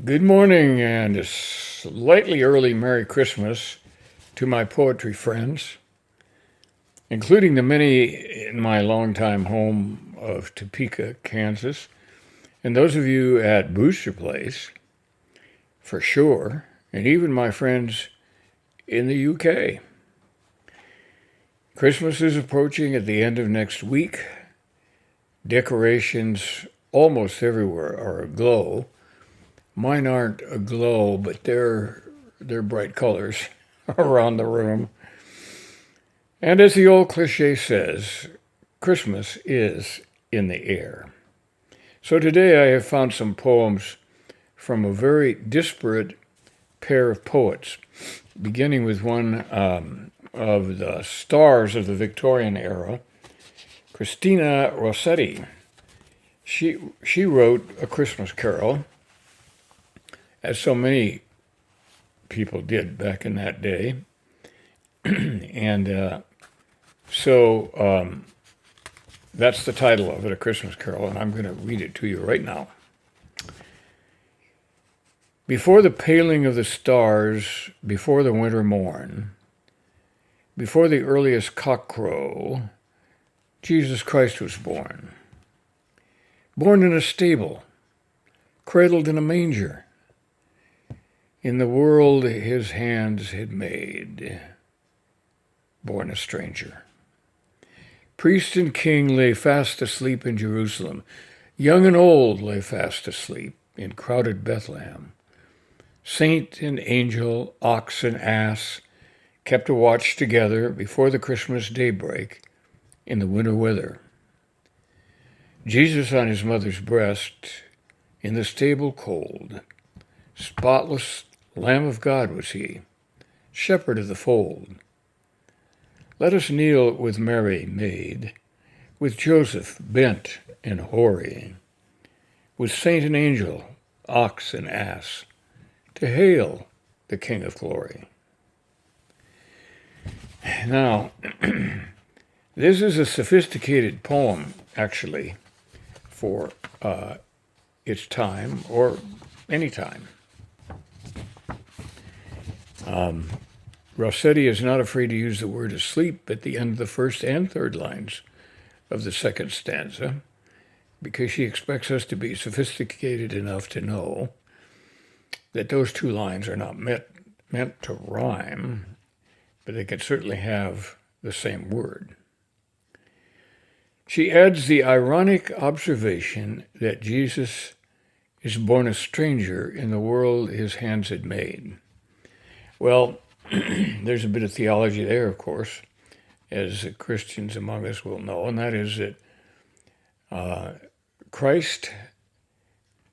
Good morning and a slightly early Merry Christmas to my poetry friends, including the many in my longtime home of Topeka, Kansas, and those of you at Booster Place, for sure, and even my friends in the UK. Christmas is approaching at the end of next week. Decorations almost everywhere are aglow. Mine aren't aglow, but they're bright colors around the room. And as the old cliche says, Christmas is in the air. So today I have found some poems from a very disparate pair of poets, beginning with one of the stars of the Victorian era, Christina Rossetti. She wrote A Christmas Carol, as so many people did back in that day. And so that's the title of it, A Christmas Carol, and I'm going to read it to you right now. Before the paling of the stars, before the winter morn, before the earliest cockcrow, Jesus Christ was born. Born in a stable, cradled in a manger, in the world his hands had made, born a stranger. Priest and king lay fast asleep in Jerusalem. Young and old lay fast asleep in crowded Bethlehem. Saint and angel, ox and ass, kept a watch together before the Christmas daybreak in the winter weather. Jesus on his mother's breast, in the stable cold, spotless Lamb of God was he, shepherd of the fold. Let us kneel with Mary maid, with Joseph bent and hoary, with saint and angel, ox and ass, to hail the King of glory. Now, this is a sophisticated poem, actually, for its time, or any time. Rossetti is not afraid to use the word asleep at the end of the first and third lines of the second stanza, because she expects us to be sophisticated enough to know that those two lines are not meant to rhyme, but they could certainly have the same word. She adds the ironic observation that Jesus is born a stranger in the world his hands had made. Well, there's a bit of theology there, of course, as Christians among us will know, and that is that Christ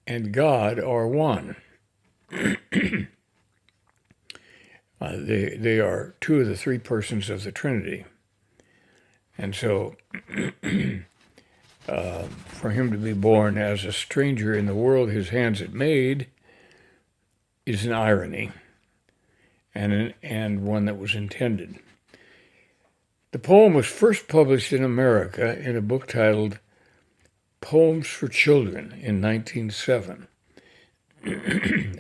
and God are one. They are two of the three persons of the Trinity. And so for him to be born as a stranger in the world his hands had made is an irony, and one that was intended. The poem was first published in America in a book titled Poems for Children in 1907.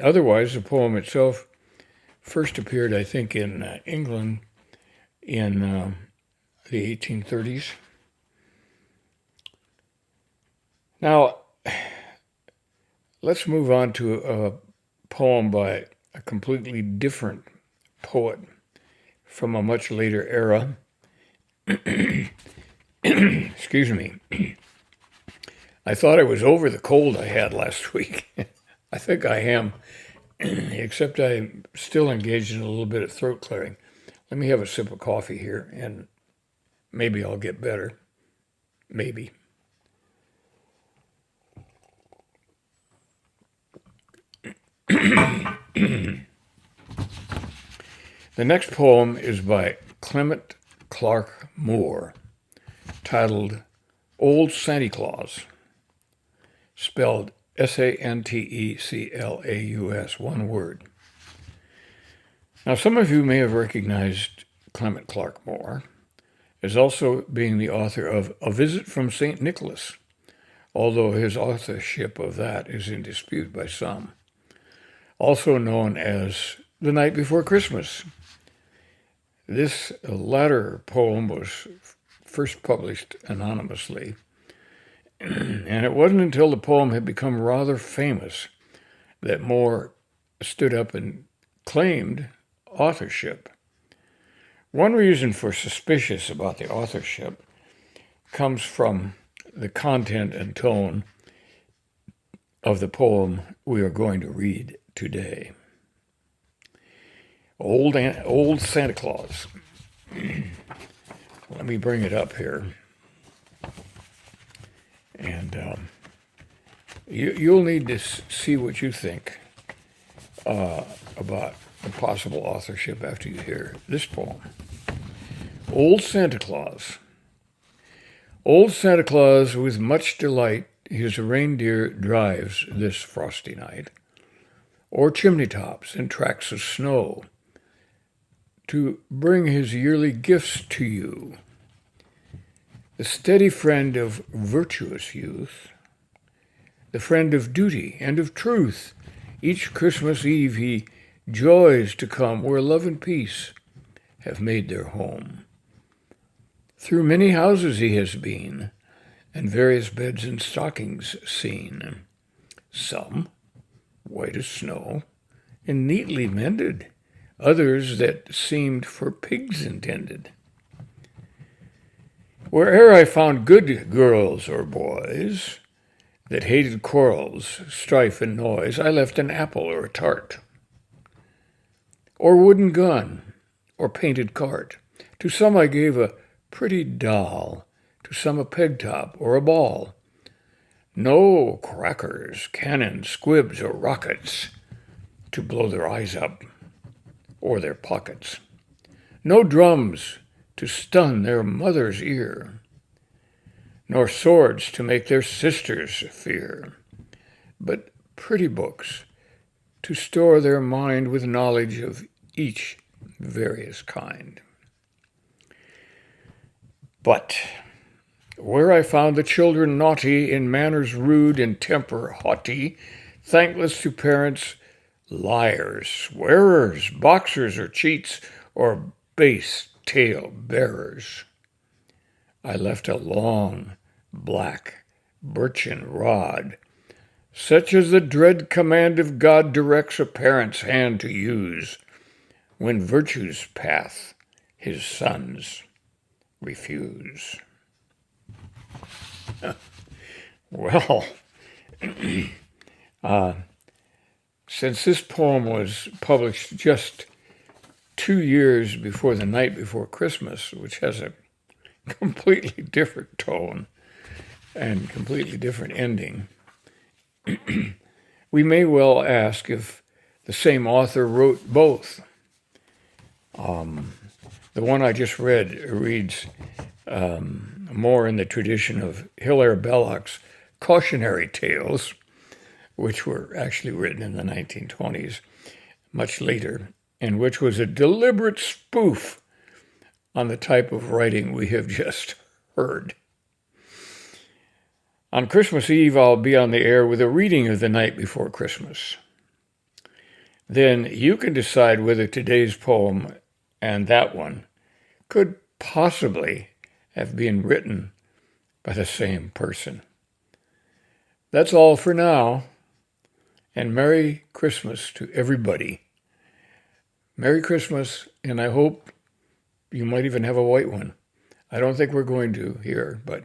Otherwise, the poem itself first appeared, I think, in England in the 1830s. Now, let's move on to a poem by a completely different poet from a much later era. Excuse me. I thought I was over the cold I had last week. I think I am, except I'm still engaged in a little bit of throat clearing. Let me have a sip of coffee here, and maybe I'll get better. Maybe. The next poem is by Clement Clark Moore, titled Old Santeclaus, spelled Santeclaus, one word. Now, some of you may have recognized Clement Clark Moore as also being the author of A Visit from St. Nicholas, although his authorship of that is in dispute by some. also known as The Night Before Christmas. This latter poem was first published anonymously, and it wasn't until the poem had become rather famous that Moore stood up and claimed authorship. One reason for suspicious about the authorship comes from the content and tone of the poem we are going to read today. Old Santa Claus. Let me bring it up here. And you'll need to see what you think about the possible authorship after you hear this poem. Old Santa Claus. Old Santa Claus, with much delight, his reindeer drives this frosty night, o'er chimney tops and tracks of snow, to bring his yearly gifts to you. The steady friend of virtuous youth, the friend of duty and of truth, each Christmas Eve he joys to come where love and peace have made their home. Through many houses he has been, and various beds and stockings seen, some white as snow and neatly mended, others that seemed for pigs intended. Where'er I found good girls or boys that hated quarrels, strife, and noise, I left an apple or a tart, or wooden gun, or painted cart. To some I gave a pretty doll, to some a peg top or a ball. No crackers, cannons, squibs, or rockets to blow their eyes up or their pockets. No drums to stun their mother's ear, nor swords to make their sisters fear, but pretty books to store their mind with knowledge of each various kind. But where I found the children naughty, in manners rude, in temper haughty, thankless to parents, liars, swearers, boxers or cheats, or base tale bearers, I left a long, black birchen rod, such as the dread command of God directs a parent's hand to use when virtue's path his sons refuse. Well, since this poem was published just 2 years before The Night Before Christmas, which has a completely different tone and completely different ending, we may well ask if the same author wrote both. The one I just read reads more in the tradition of Hilaire Belloc's cautionary tales, which were actually written in the 1920s, much later, and which was a deliberate spoof on the type of writing we have just heard. On Christmas Eve, I'll be on the air with a reading of The Night Before Christmas. Then you can decide whether today's poem and that one could possibly have been written by the same person. That's all for now, and Merry Christmas to everybody. Merry Christmas, and I hope you might even have a white one. I don't think we're going to here, but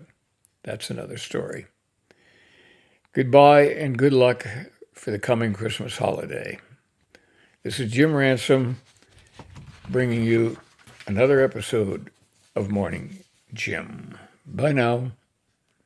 that's another story. Goodbye and good luck for the coming Christmas holiday. This is Jim Ransom bringing you another episode of Morning Jim. Bye now.